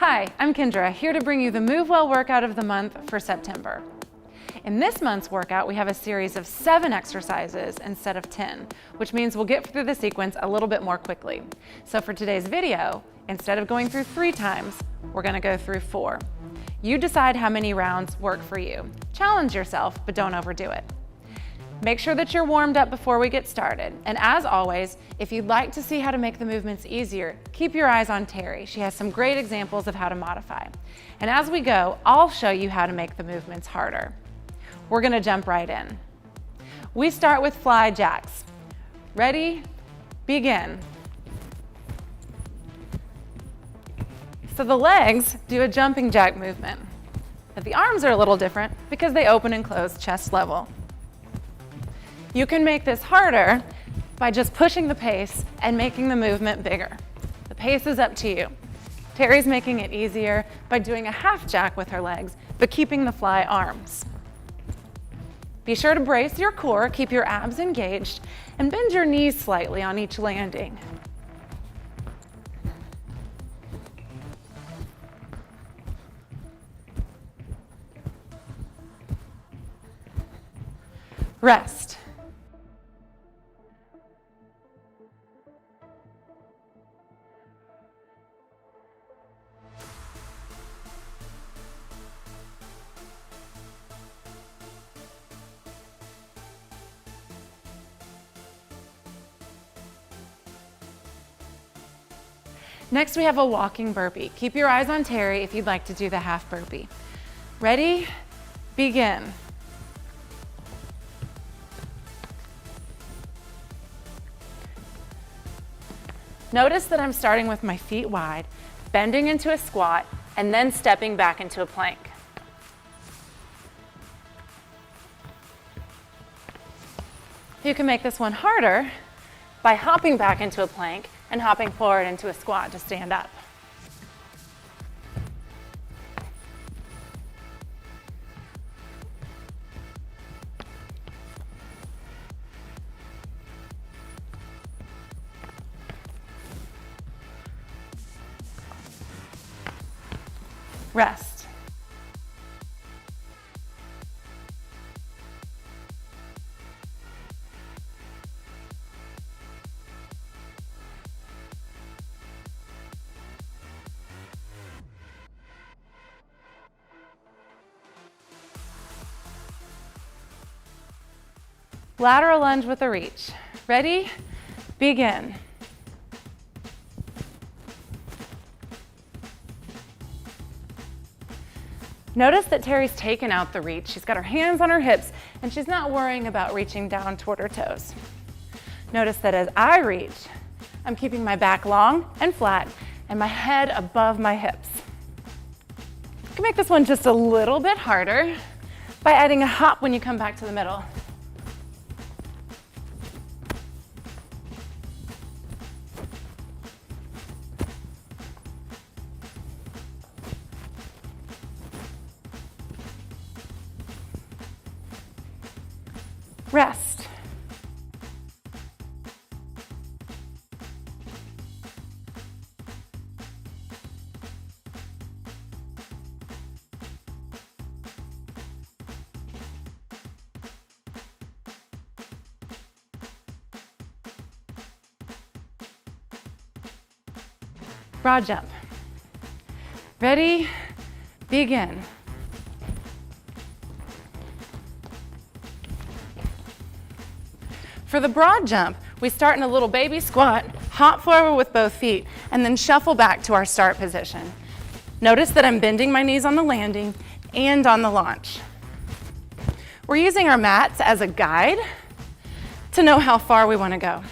Hi, I'm Kendra, here to bring you the MoveWell workout of the month for September. In this month's workout, we have a series of 7 exercises instead of 10, which means we'll get through the sequence a little bit more quickly. So for today's video, instead of going through 3 times, we're gonna go through 4. You decide how many rounds work for you. Challenge yourself, but don't overdo it. Make sure that you're warmed up before we get started. And as always, if you'd like to see how to make the movements easier, keep your eyes on Terry. She has some great examples of how to modify. And as we go, I'll show you how to make the movements harder. We're gonna jump right in. We start with fly jacks. Ready? Begin. So the legs do a jumping jack movement, but the arms are a little different because they open and close chest level. You can make this harder by just pushing the pace and making the movement bigger. The pace is up to you. Terry's making it easier by doing a half jack with her legs, but keeping the fly arms. Be sure to brace your core, keep your abs engaged, and bend your knees slightly on each landing. Rest. Next, we have a walking burpee. Keep your eyes on Terry if you'd like to do the half burpee. Ready? Begin. Notice that I'm starting with my feet wide, bending into a squat, and then stepping back into a plank. You can make this one harder by hopping back into a plank and hopping forward into a squat to stand up. Rest. Lateral lunge with a reach. Ready? Begin. Notice that Terry's taken out the reach. She's got her hands on her hips, and she's not worrying about reaching down toward her toes. Notice that as I reach, I'm keeping my back long and flat and my head above my hips. You can make this one just a little bit harder by adding a hop when you come back to the middle. Rest. Broad jump. Ready? Begin. For the broad jump, we start in a little baby squat, hop forward with both feet, and then shuffle back to our start position. Notice that I'm bending my knees on the landing and on the launch. We're using our mats as a guide to know how far we want to go.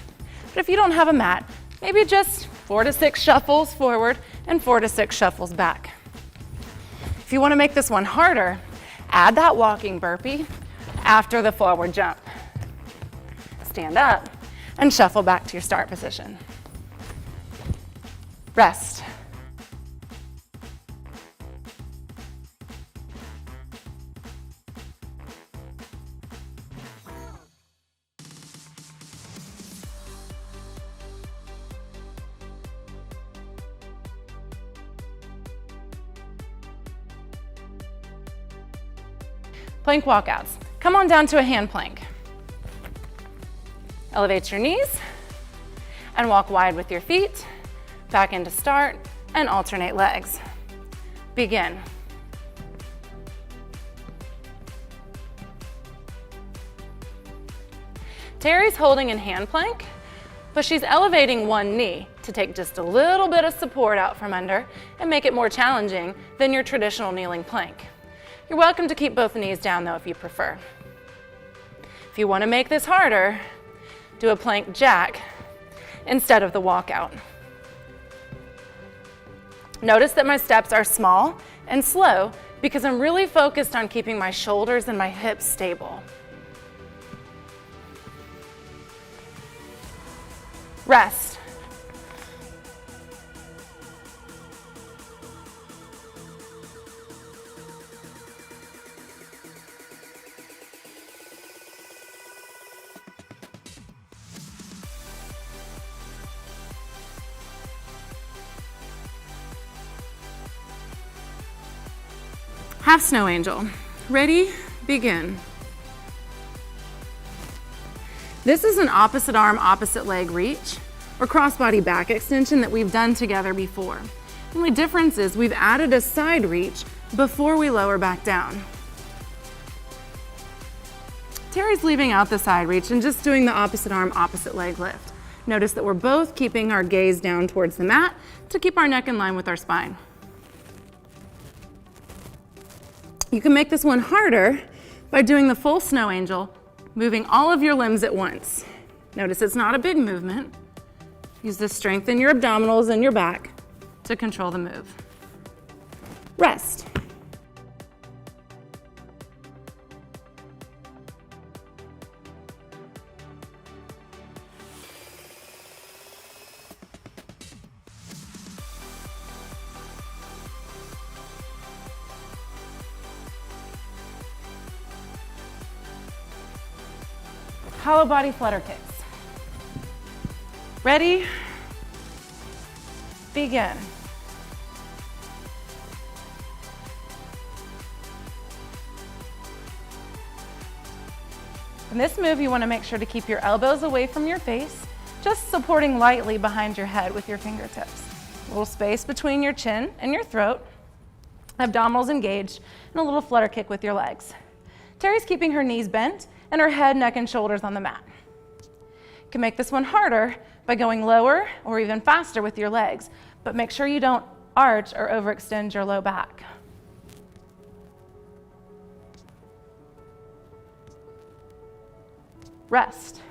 But if you don't have a mat, maybe just 4 to 6 shuffles forward and 4 to 6 shuffles back. If you want to make this one harder, add that walking burpee after the forward jump. Stand up and shuffle back to your start position. Rest. Plank walkouts. Come on down to a hand plank. Elevate your knees and walk wide with your feet, back into start, and alternate legs. Begin. Terry's holding in hand plank, but she's elevating one knee to take just a little bit of support out from under and make it more challenging than your traditional kneeling plank. You're welcome to keep both knees down though if you prefer. If you want to make this harder, do a plank jack instead of the walkout. Notice that my steps are small and slow because I'm really focused on keeping my shoulders and my hips stable. Rest. Half snow angel. Ready? Begin. This is an opposite arm, opposite leg reach or crossbody back extension that we've done together before. The only difference is we've added a side reach before we lower back down. Terry's leaving out the side reach and just doing the opposite arm, opposite leg lift. Notice that we're both keeping our gaze down towards the mat to keep our neck in line with our spine. You can make this one harder by doing the full snow angel, moving all of your limbs at once. Notice it's not a big movement. Use the strength in your abdominals and your back to control the move. Rest. Hollow body flutter kicks. Ready? Begin. In this move, you want to make sure to keep your elbows away from your face, just supporting lightly behind your head with your fingertips. A little space between your chin and your throat, abdominals engaged, and a little flutter kick with your legs. Terry's keeping her knees bent and her head, neck, and shoulders on the mat. You can make this one harder by going lower or even faster with your legs, but make sure you don't arch or overextend your low back. Rest.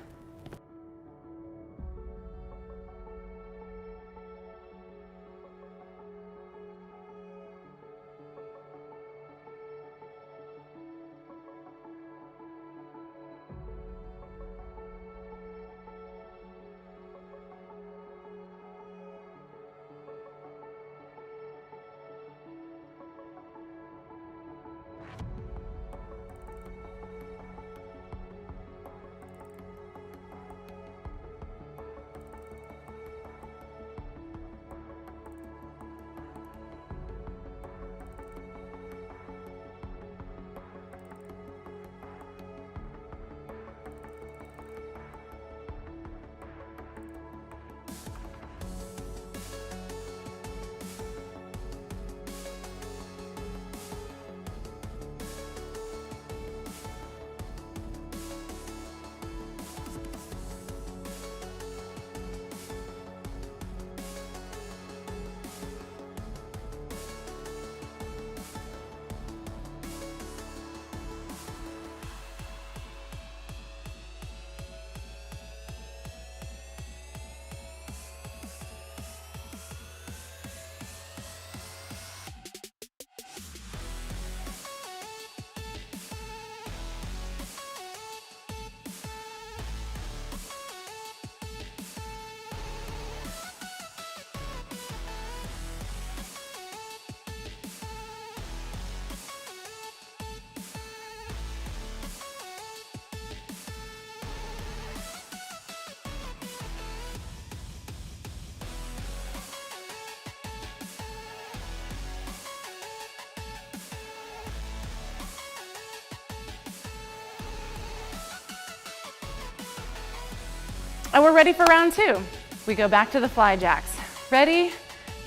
And we're ready for round 2. We go back to the fly jacks. Ready,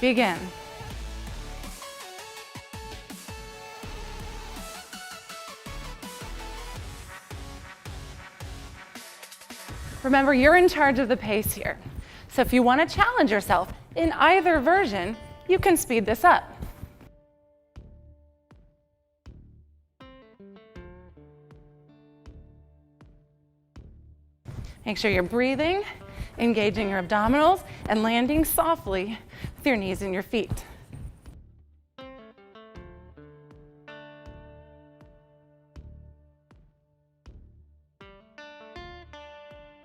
begin. Remember, you're in charge of the pace here. So if you want to challenge yourself in either version, you can speed this up. Make sure you're breathing, engaging your abdominals, and landing softly with your knees and your feet.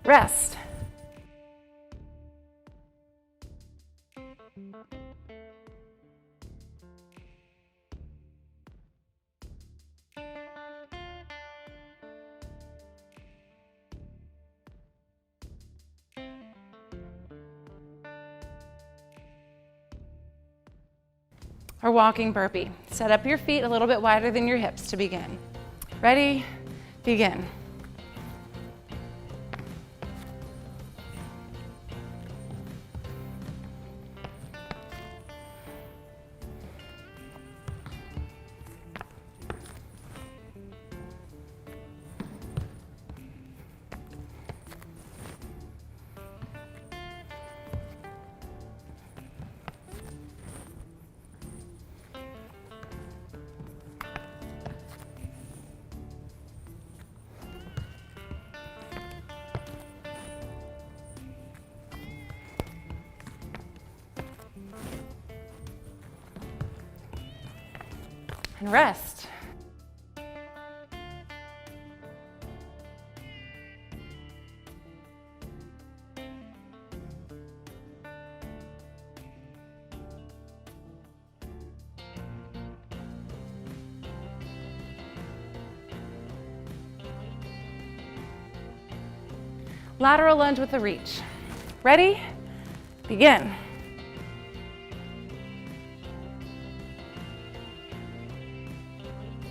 Rest. Or walking burpee. Set up your feet a little bit wider than your hips to begin. Ready? Begin. And rest. Lateral lunge with a reach. Ready? Begin.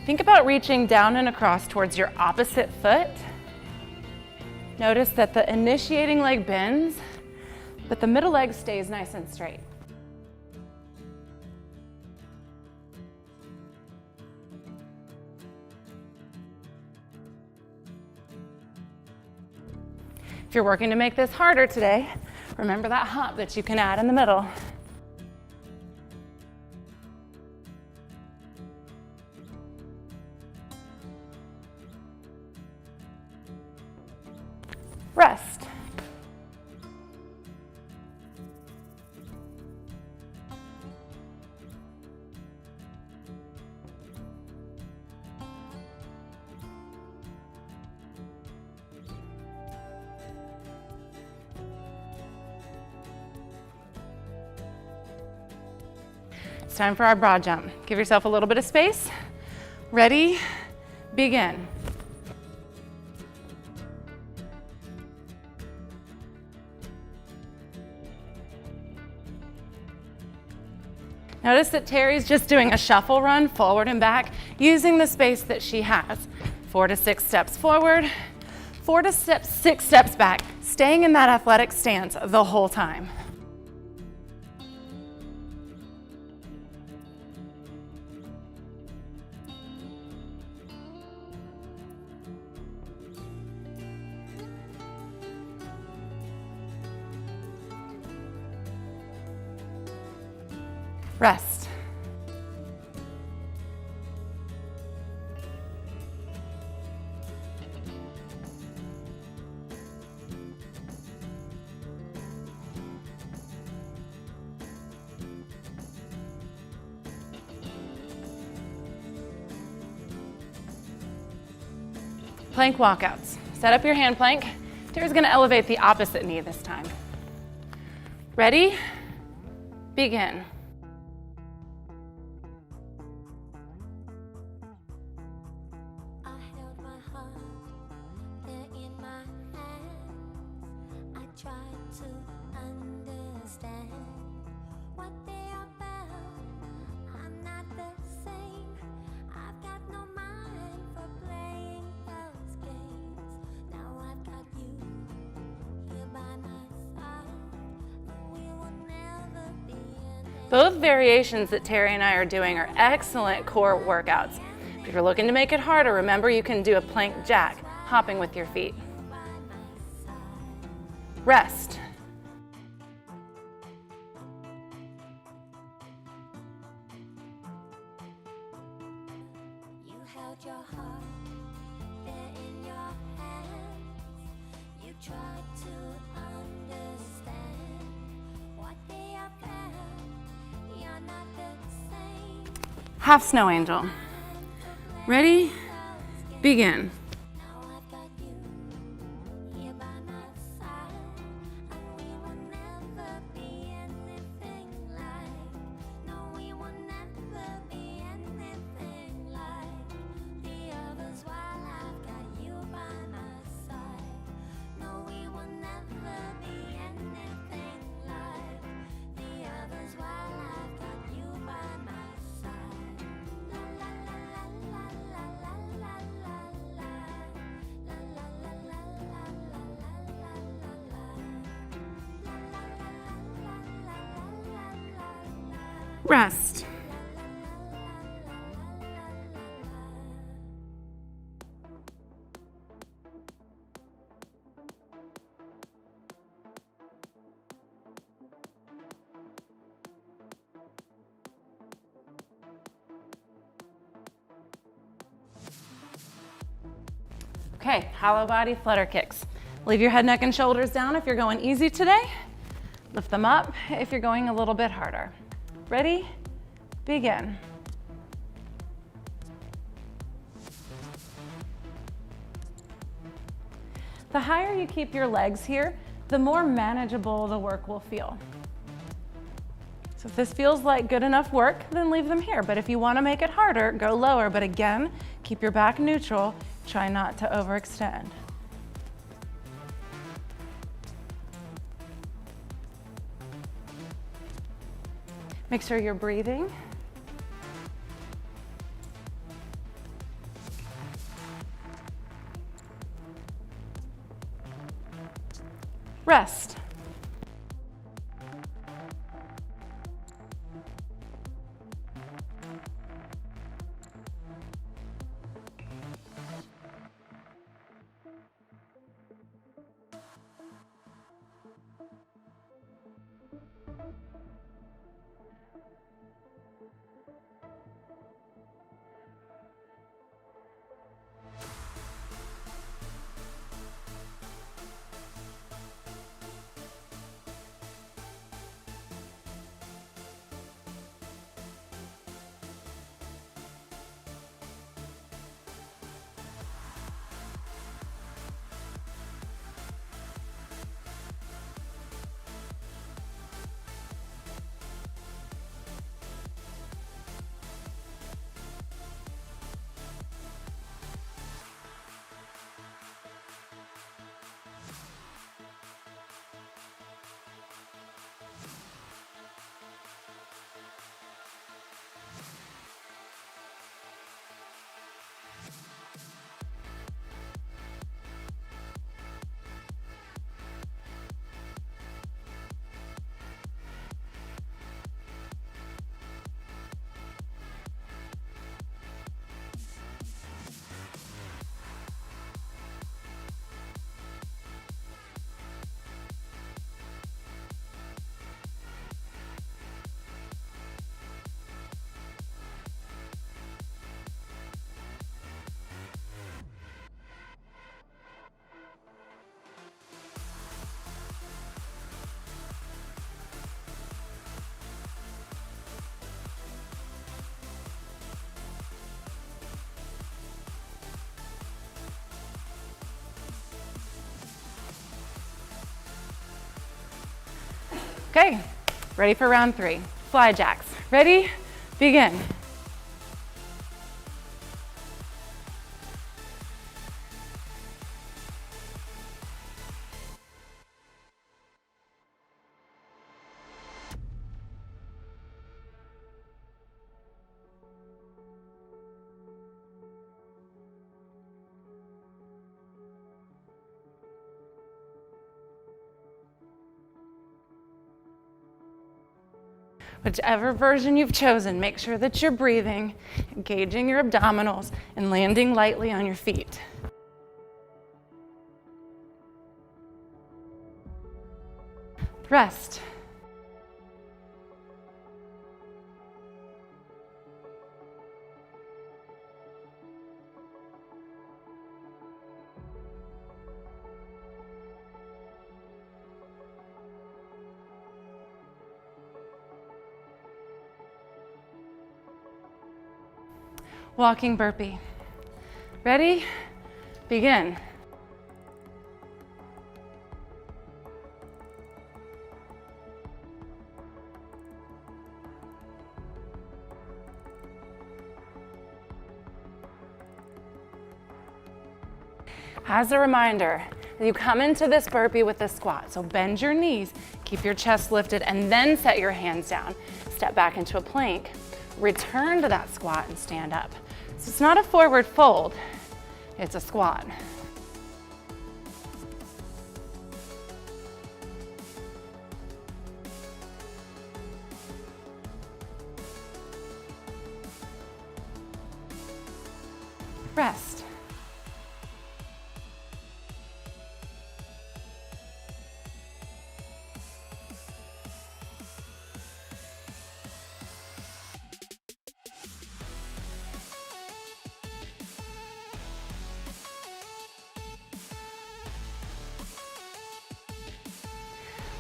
Think about reaching down and across towards your opposite foot. Notice that the initiating leg bends, but the middle leg stays nice and straight. If you're working to make this harder today, remember that hop that you can add in the middle. Rest. It's time for our broad jump. Give yourself a little bit of space. Ready? Begin. Notice that Terry's just doing a shuffle run forward and back using the space that she has. 4 to 6 steps forward, 4 to 6 steps back, staying in that athletic stance the whole time. Rest. Plank walkouts. Set up your hand plank. Terry's going to elevate the opposite knee this time. Ready? Begin. By my Both variations that Terry and I are doing are excellent core workouts. If you're looking to make it harder, remember you can do a plank jack, hopping with your feet. Rest. You held your heart there in your hands. You tried to understand what they are felt. You're not the same. Half snow angel. Ready? Begin. Now I've got you here by my side, and we will never be anything like. No, we will never be anything like the others while I've got you by my side. No, we will never be anything like the others while I've got you by my side. La la la la la la la la la la la la la la la. Rest. Okay, hollow body flutter kicks. Leave your head, neck, and shoulders down if you're going easy today. Lift them up if you're going a little bit harder. Ready? Begin. The higher you keep your legs here, the more manageable the work will feel. So if this feels like good enough work, then leave them here. But if you want to make it harder, go lower. But again, keep your back neutral. Try not to overextend. Make sure you're breathing. Rest. Okay, ready for round 3. Fly jacks. Ready? Begin. Whichever version you've chosen, make sure that you're breathing, engaging your abdominals, and landing lightly on your feet. Rest. Walking burpee. Ready? Begin. As a reminder, you come into this burpee with a squat. So bend your knees, keep your chest lifted, and then set your hands down. Step back into a plank. Return to that squat and stand up. So it's not a forward fold, it's a squat. Rest.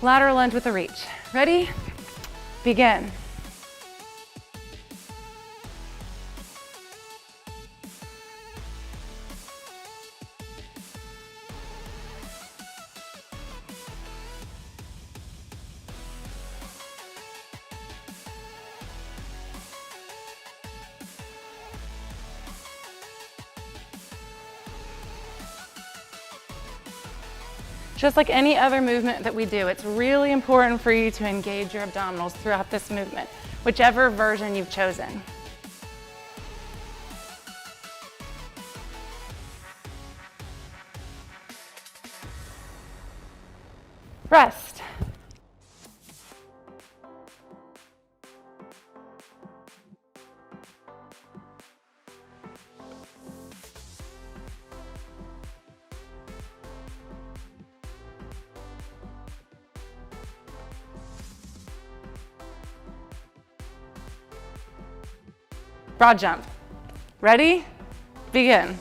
Lateral lunge with a reach. Ready? Begin. Just like any other movement that we do, it's really important for you to engage your abdominals throughout this movement, whichever version you've chosen. Rest. Broad jump. Ready? Begin.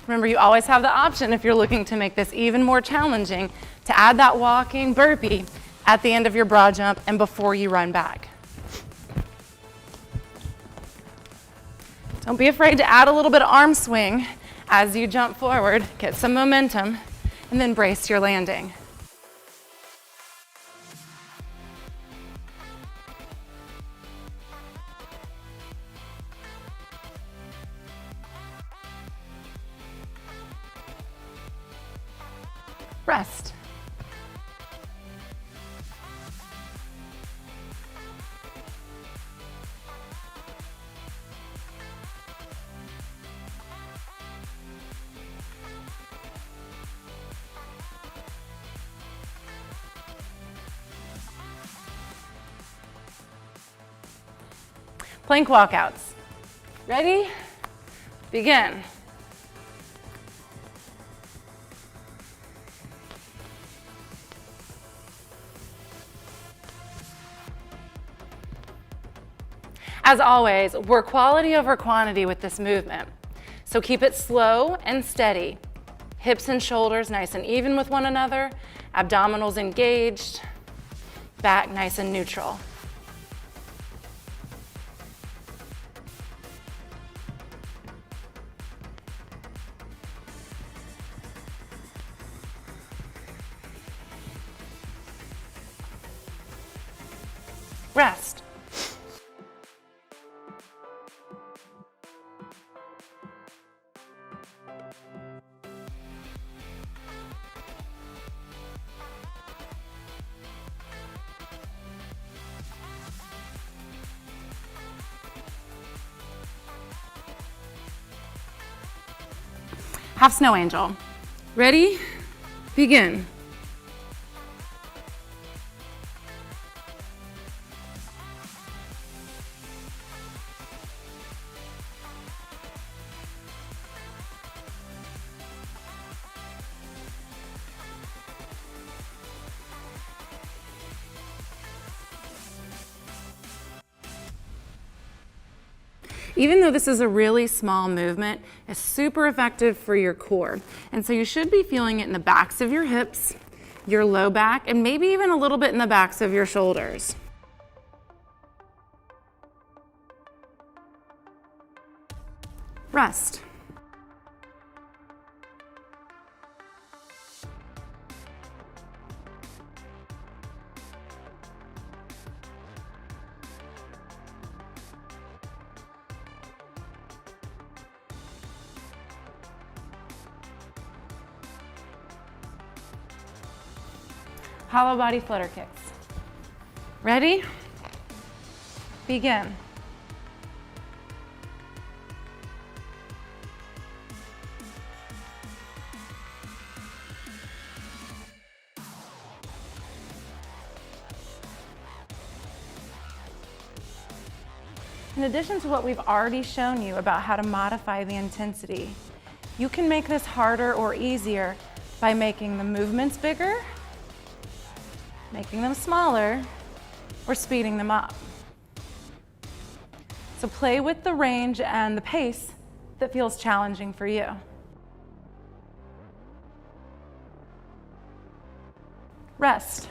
Remember, you always have the option, if you're looking to make this even more challenging, to add that walking burpee at the end of your broad jump and before you run back. Don't be afraid to add a little bit of arm swing as you jump forward, get some momentum, and then brace your landing. Rest. Plank walkouts. Ready? Begin. As always, we're quality over quantity with this movement. So keep it slow and steady. Hips and shoulders nice and even with one another. Abdominals engaged. Back nice and neutral. Rest. half snow angel. Ready? Begin. Even though this is a really small movement, it's super effective for your core. And so you should be feeling it in the backs of your hips, your low back, and maybe even a little bit in the backs of your shoulders. Rest. Hollow body flutter kicks. Ready? Begin. In addition to what we've already shown you about how to modify the intensity, you can make this harder or easier by making the movements bigger, making them smaller, or speeding them up. So play with the range and the pace that feels challenging for you. Rest.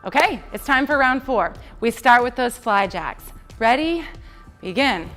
Okay, it's time for round 4. We start with those fly jacks. Ready? Begin.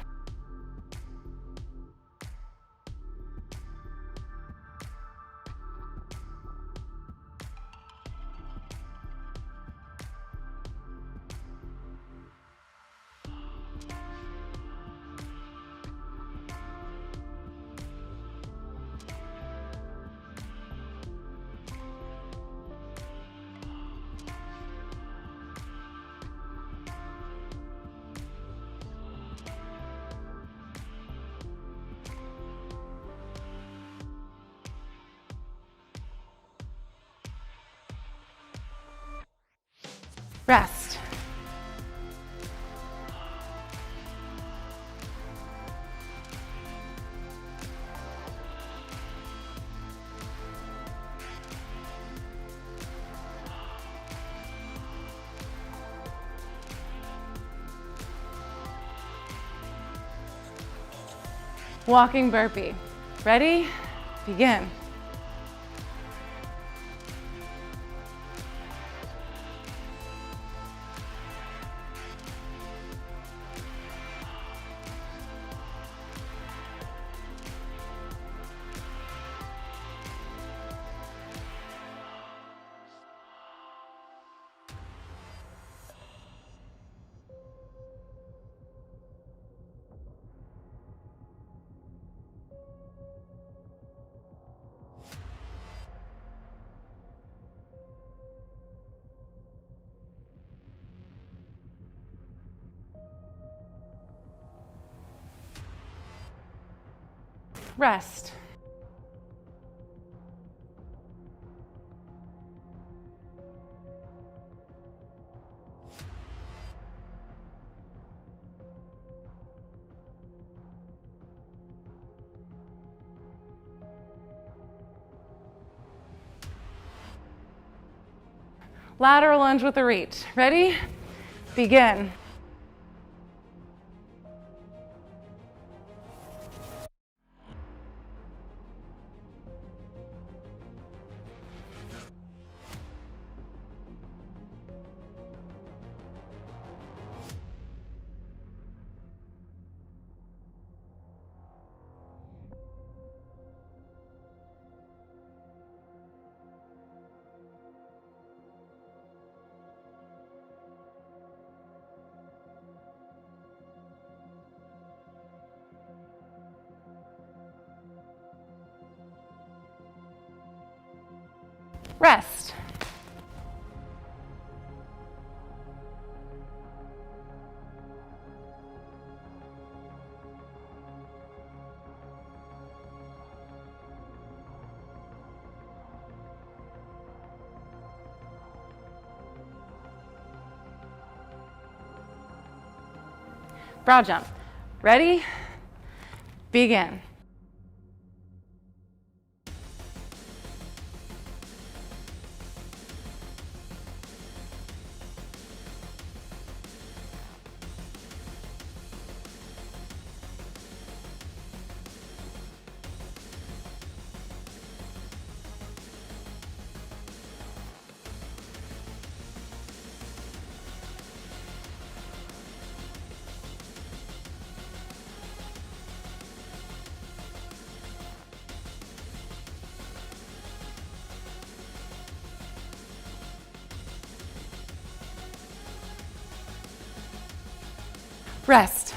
Rest. Walking burpee. Ready? Begin. Rest. Lateral lunge with a reach. Ready? Begin. Rest. Brow jump. Ready? Begin. Rest.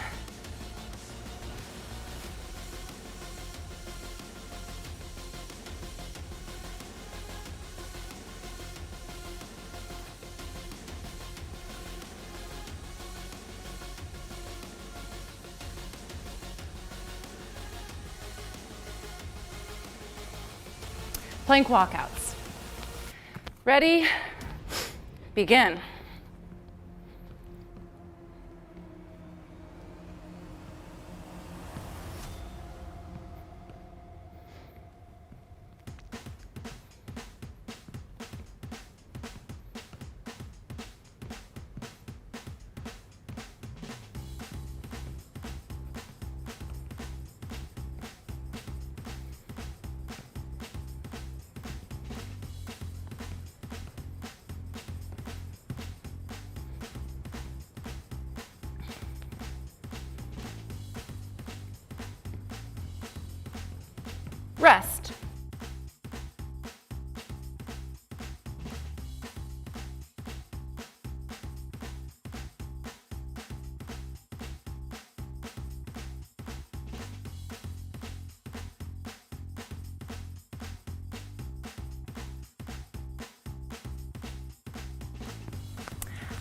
Plank walkouts. Ready? Begin. Rest.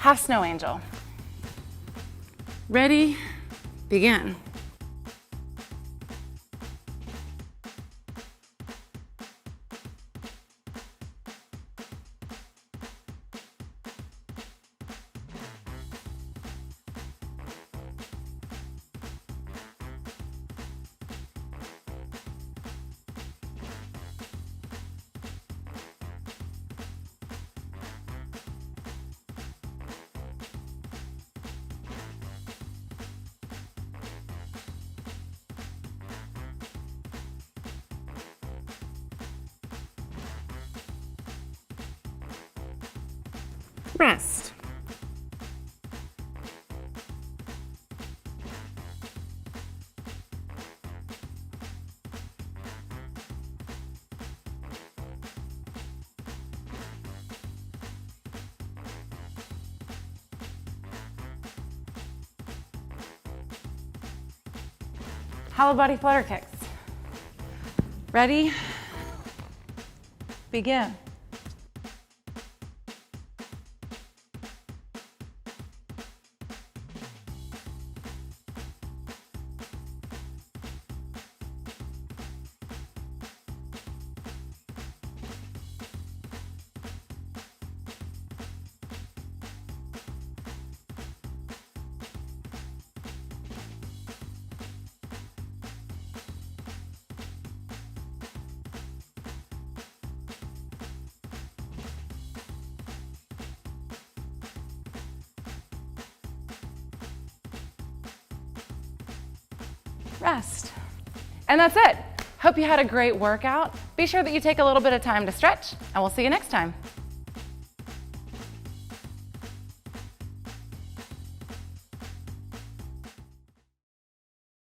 Half snow angel. Ready? Begin. rest. Hollow body flutter kicks. Ready? Begin. Rest. And that's it. Hope you had a great workout. Be sure that you take a little bit of time to stretch, and we'll see you next time.